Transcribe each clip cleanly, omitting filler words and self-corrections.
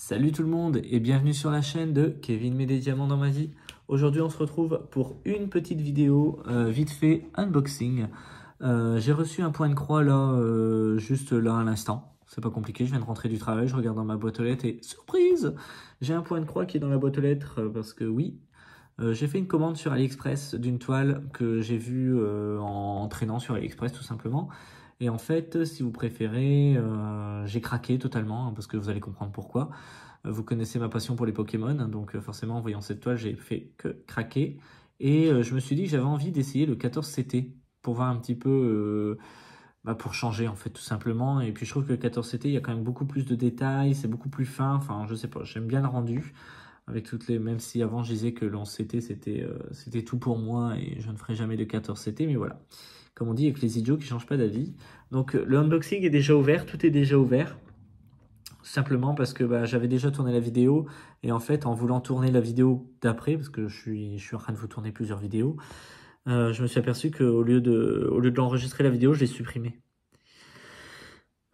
Salut tout le monde et bienvenue sur la chaîne de Kevin met des diamants dans ma vie. Aujourd'hui on se retrouve pour une petite vidéo vite fait unboxing. J'ai reçu un point de croix là, juste là à l'instant. C'est pas compliqué, je viens de rentrer du travail, je regarde dans ma boîte aux lettres et surprise, j'ai un point de croix qui est dans la boîte aux lettres parce que oui, j'ai fait une commande sur AliExpress d'une toile que j'ai vue en traînant sur AliExpress tout simplement. Et en fait, si vous préférez, j'ai craqué totalement, hein, parce que vous allez comprendre pourquoi. Vous connaissez ma passion pour les Pokémon, donc forcément en voyant cette toile, j'ai fait que craquer. Et je me suis dit que j'avais envie d'essayer le 14CT pour voir un petit peu, pour changer en fait tout simplement. Et puis je trouve que le 14CT, il y a quand même beaucoup plus de détails, c'est beaucoup plus fin, enfin je sais pas, j'aime bien le rendu. Avec toutes les, même si avant je disais que le 11CT c'était tout pour moi et je ne ferai jamais de 14CT, mais voilà. Comme on dit, avec les idiots qui ne changent pas d'avis. Donc le unboxing est déjà ouvert, tout est déjà ouvert. Simplement parce que j'avais déjà tourné la vidéo. Et en fait, en voulant tourner la vidéo d'après, parce que je suis en train de vous tourner plusieurs vidéos, je me suis aperçu qu'au lieu de l'enregistrer la vidéo, je l'ai supprimée.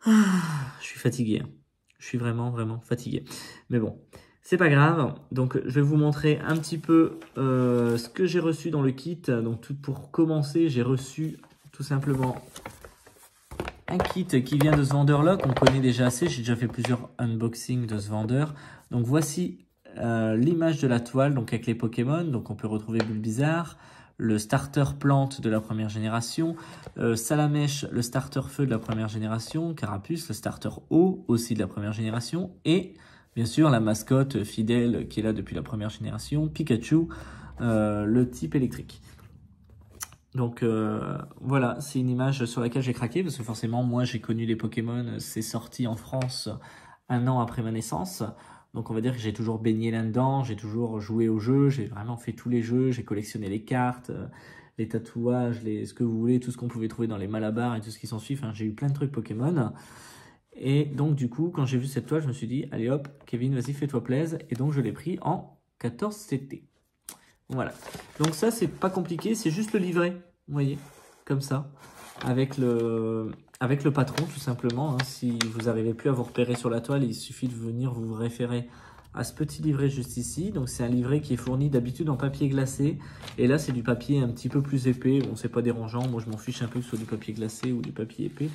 Je suis fatigué. Hein. Je suis vraiment fatigué. Mais bon, c'est pas grave. Donc je vais vous montrer un petit peu ce que j'ai reçu dans le kit. Donc tout pour commencer, j'ai reçu tout simplement un kit qui vient de ce vendeur-là, qu'on connaît déjà assez. J'ai déjà fait plusieurs unboxings de ce vendeur. Donc voici l'image de la toile, donc avec les Pokémon. Donc on peut retrouver Bulbizarre, le starter plante de la première génération, Salamèche, le starter feu de la première génération, Carapuce, le starter eau aussi de la première génération, et bien sûr la mascotte fidèle qui est là depuis la première génération, Pikachu, le type électrique. Donc voilà, c'est une image sur laquelle j'ai craqué parce que forcément moi j'ai connu les Pokémon, c'est sorti en France un an après ma naissance. Donc on va dire que j'ai toujours baigné là-dedans, j'ai toujours joué au jeu, j'ai vraiment fait tous les jeux, j'ai collectionné les cartes, les tatouages, ce que vous voulez, tout ce qu'on pouvait trouver dans les Malabars et tout ce qui s'ensuit. Enfin, j'ai eu plein de trucs Pokémon. Et donc du coup, quand j'ai vu cette toile, je me suis dit, allez hop, Kevin, vas-y, fais-toi plaisir. Et donc je l'ai pris en 14CT. Voilà. Donc ça, c'est pas compliqué, c'est juste le livret, vous voyez, comme ça, avec le patron, tout simplement. Hein. Si vous n'arrivez plus à vous repérer sur la toile, il suffit de venir vous référer à ce petit livret juste ici. Donc c'est un livret qui est fourni d'habitude en papier glacé. Et là, c'est du papier un petit peu plus épais. Bon, c'est pas dérangeant. Moi, je m'en fiche un peu que ce soit du papier glacé ou du papier épais.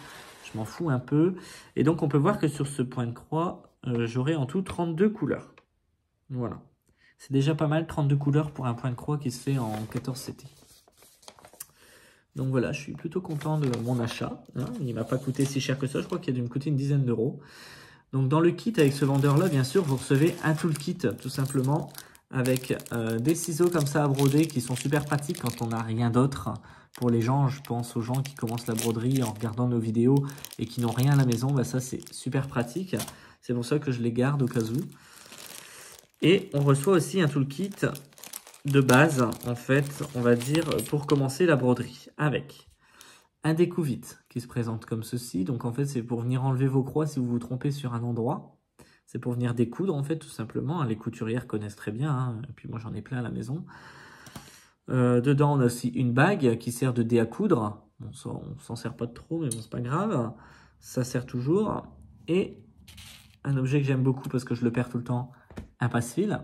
Je m'en fous un peu. Et donc, on peut voir que sur ce point de croix, j'aurai en tout 32 couleurs. Voilà. C'est déjà pas mal, 32 couleurs pour un point de croix qui se fait en 14CT. Donc voilà, je suis plutôt content de mon achat. Hein. Il ne m'a pas coûté si cher que ça, je crois qu'il a dû me coûter une dizaine d'euros. Donc dans le kit avec ce vendeur-là, bien sûr, vous recevez un toolkit tout simplement avec des ciseaux comme ça à broder qui sont super pratiques quand on n'a rien d'autre. Pour les gens, je pense aux gens qui commencent la broderie en regardant nos vidéos et qui n'ont rien à la maison, bah ça c'est super pratique. C'est pour ça que je les garde au cas où. Et on reçoit aussi un toolkit de base, en fait, on va dire, pour commencer la broderie, avec un découvite qui se présente comme ceci. Donc, en fait, c'est pour venir enlever vos croix si vous vous trompez sur un endroit. C'est pour venir découdre, en fait, tout simplement. Les couturières connaissent très bien, hein. Et puis moi, j'en ai plein à la maison. Dedans, on a aussi une bague qui sert de dé à coudre. Bon, ça, on s'en sert pas trop, mais bon, c'est pas grave. Ça sert toujours. Et un objet que j'aime beaucoup parce que je le perds tout le temps, un passe-fil.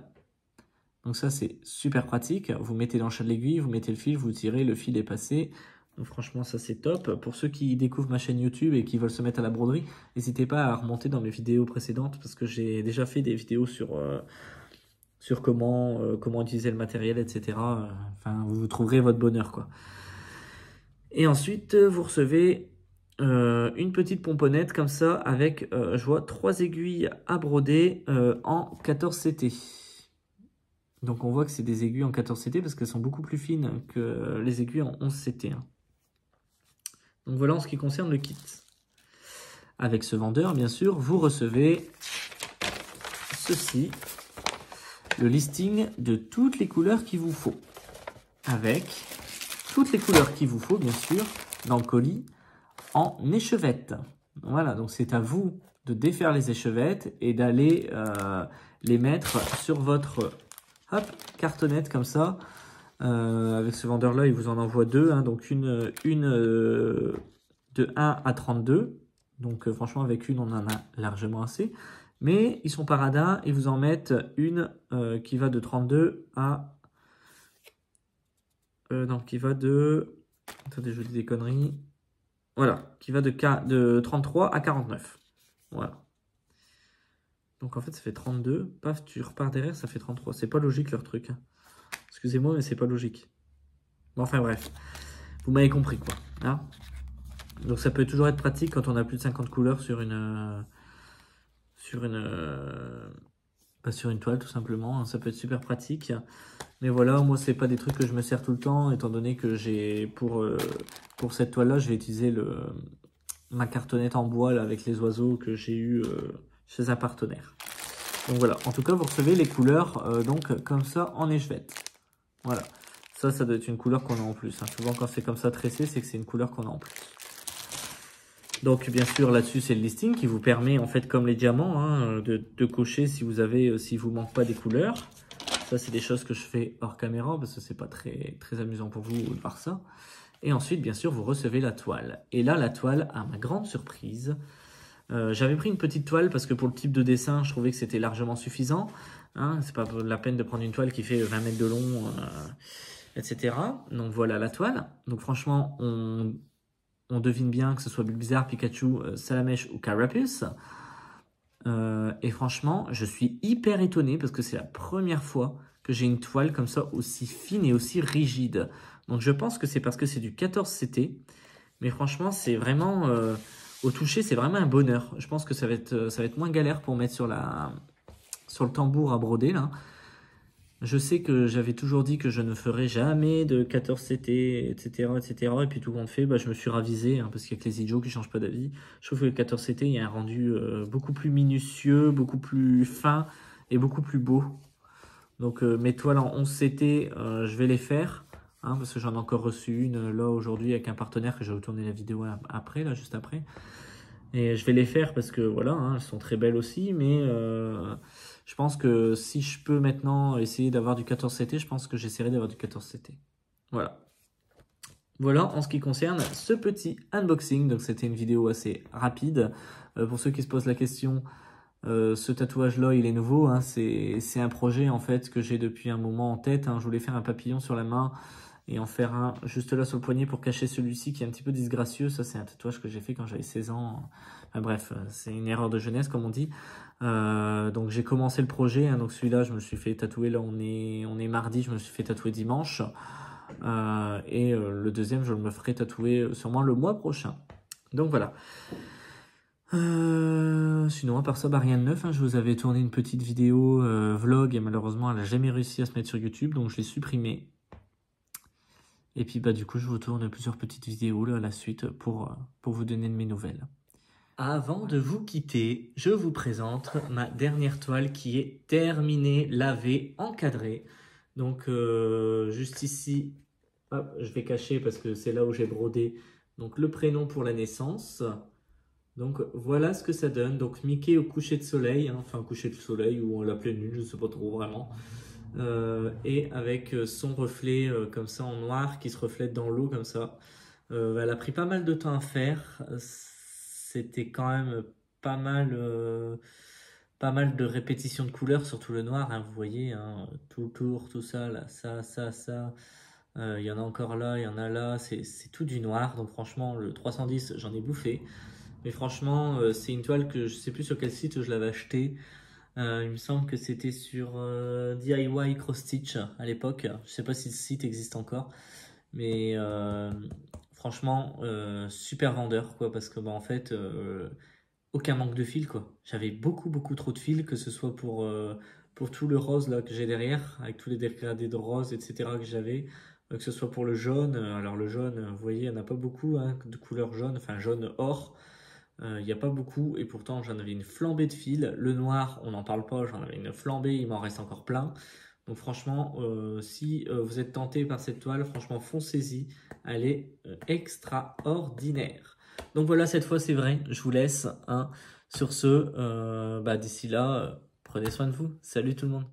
Donc ça, c'est super pratique. Vous mettez dans le chat de l'aiguille, vous mettez le fil, vous tirez, le fil est passé. Donc franchement, ça, c'est top. Pour ceux qui découvrent ma chaîne YouTube et qui veulent se mettre à la broderie, n'hésitez pas à remonter dans mes vidéos précédentes parce que j'ai déjà fait des vidéos sur comment utiliser le matériel, etc. Enfin, vous trouverez votre bonheur, quoi. Et ensuite, vous recevez une petite pomponnette comme ça avec, je vois, 3 aiguilles à broder en 14CT. Donc on voit que c'est des aiguilles en 14CT parce qu'elles sont beaucoup plus fines que les aiguilles en 11CT. Hein. Donc voilà en ce qui concerne le kit. Avec ce vendeur, bien sûr, vous recevez ceci, le listing de toutes les couleurs qu'il vous faut. Avec toutes les couleurs qu'il vous faut, bien sûr, dans le colis, en échevettes. Voilà, donc c'est à vous de défaire les échevettes et d'aller les mettre sur votre... Hop, cartonnette comme ça. Avec ce vendeur-là, il vous en envoie deux. Hein, donc une de 1 à 32. Donc franchement, avec une, on en a largement assez. Mais ils sont parada et vous en mettent une qui va de 32 à... non, qui va de... Attendez, je vous dis des conneries. Voilà, qui va de 33 à 49. Voilà. Donc en fait, ça fait 32. Paf, tu repars derrière, ça fait 33. C'est pas logique leur truc. Hein. Excusez-moi, mais c'est pas logique. Bon, enfin bref. Vous m'avez compris quoi. Hein, donc ça peut toujours être pratique quand on a plus de 50 couleurs sur une... sur une toile tout simplement. Ça peut être super pratique. Mais voilà, moi c'est pas des trucs que je me sers tout le temps, étant donné que j'ai pour cette toile là, je vais utiliser ma cartonnette en bois là, avec les oiseaux que j'ai eu chez un partenaire. Donc voilà, en tout cas vous recevez les couleurs donc comme ça en échevette. Voilà, ça doit être une couleur qu'on a en plus. Hein. Souvent quand c'est comme ça tressé, c'est que c'est une couleur qu'on a en plus. Donc bien sûr là-dessus c'est le listing qui vous permet en fait comme les diamants hein, de cocher si vous avez si vous manque pas des couleurs. Ça c'est des choses que je fais hors caméra parce que c'est pas très amusant pour vous de voir ça. Et ensuite bien sûr vous recevez la toile. Et là la toile, à ma grande surprise, j'avais pris une petite toile parce que pour le type de dessin je trouvais que c'était largement suffisant. Hein, c'est pas la peine de prendre une toile qui fait 20 mètres de long, etc. Donc voilà la toile. Donc franchement on devine bien que ce soit Bulbizarre, Pikachu, Salamèche ou Carapace. Et franchement, je suis hyper étonné parce que c'est la première fois que j'ai une toile comme ça aussi fine et aussi rigide. Donc je pense que c'est parce que c'est du 14 CT. Mais franchement, c'est vraiment... au toucher, c'est vraiment un bonheur. Je pense que ça va être moins galère pour mettre sur le tambour à broder là. Je sais que j'avais toujours dit que je ne ferais jamais de 14 CT, etc., etc. Et puis tout compte fait, bah, je me suis ravisé, hein, parce qu'il y a que les idiots qui ne changent pas d'avis. Je trouve que le 14 CT, il y a un rendu beaucoup plus minutieux, beaucoup plus fin et beaucoup plus beau. Donc mes toiles en 11 CT, je vais les faire, hein, parce que j'en ai encore reçu une là aujourd'hui avec un partenaire que je vais vous tourner la vidéo après, là, juste après. Et je vais les faire parce que voilà, hein, elles sont très belles aussi, mais je pense que si je peux maintenant essayer d'avoir du 14 CT, je pense que j'essaierai d'avoir du 14 CT. Voilà. Voilà en ce qui concerne ce petit unboxing. Donc c'était une vidéo assez rapide. Pour ceux qui se posent la question, ce tatouage-là, il est nouveau. Hein, c'est un projet en fait que j'ai depuis un moment en tête. Hein. Je voulais faire un papillon sur la main et en faire un juste là sur le poignet pour cacher celui-ci qui est un petit peu disgracieux. Ça, c'est un tatouage que j'ai fait quand j'avais 16 ans. Enfin, bref, c'est une erreur de jeunesse, comme on dit. Donc, j'ai commencé le projet. Hein, donc, celui-là, je me suis fait tatouer. Là, on est mardi. Je me suis fait tatouer dimanche. Le deuxième, je me ferai tatouer sûrement le mois prochain. Donc, voilà. Sinon, à part ça, bah, rien de neuf. Hein. Je vous avais tourné une petite vidéo vlog et malheureusement, elle n'a jamais réussi à se mettre sur YouTube. Donc, je l'ai supprimée. Et puis bah du coup je vous tourne plusieurs petites vidéos là, à la suite pour vous donner de mes nouvelles. Avant de vous quitter, je vous présente ma dernière toile qui est terminée, lavée, encadrée. Donc juste ici, hop, je vais cacher parce que c'est là où j'ai brodé donc le prénom pour la naissance. Donc voilà ce que ça donne. Donc Mickey au coucher de soleil, hein, enfin au coucher de soleil ou à la pleine lune, je ne sais pas trop vraiment. Et avec son reflet comme ça en noir qui se reflète dans l'eau comme ça. Elle a pris pas mal de temps à faire. C'était quand même pas mal de répétitions de couleurs, surtout le noir. Hein, vous voyez, hein, tout le tour, tout ça, là, ça. Il y en a encore là, il y en a là. C'est tout du noir. Donc franchement, le 310, j'en ai bouffé. Mais franchement, c'est une toile que je sais plus sur quel site je l'avais acheté. Il me semble que c'était sur DIY Cross Stitch à l'époque. Je sais pas si le site existe encore, mais franchement super vendeur quoi, parce que bah en fait aucun manque de fil quoi. J'avais beaucoup trop de fil, que ce soit pour tout le rose là que j'ai derrière, avec tous les dégradés de rose etc que j'avais, que ce soit pour le jaune. Alors le jaune, vous voyez, il n'y en a pas beaucoup hein, de couleur jaune, enfin jaune or. Il n'y a pas beaucoup et pourtant j'en avais une flambée de fil. Le noir, on n'en parle pas, j'en avais une flambée, il m'en reste encore plein. Donc franchement, si vous êtes tenté par cette toile, franchement foncez-y, elle est extraordinaire. Donc voilà, cette fois c'est vrai, je vous laisse. Hein. Sur ce, d'ici là, prenez soin de vous. Salut tout le monde.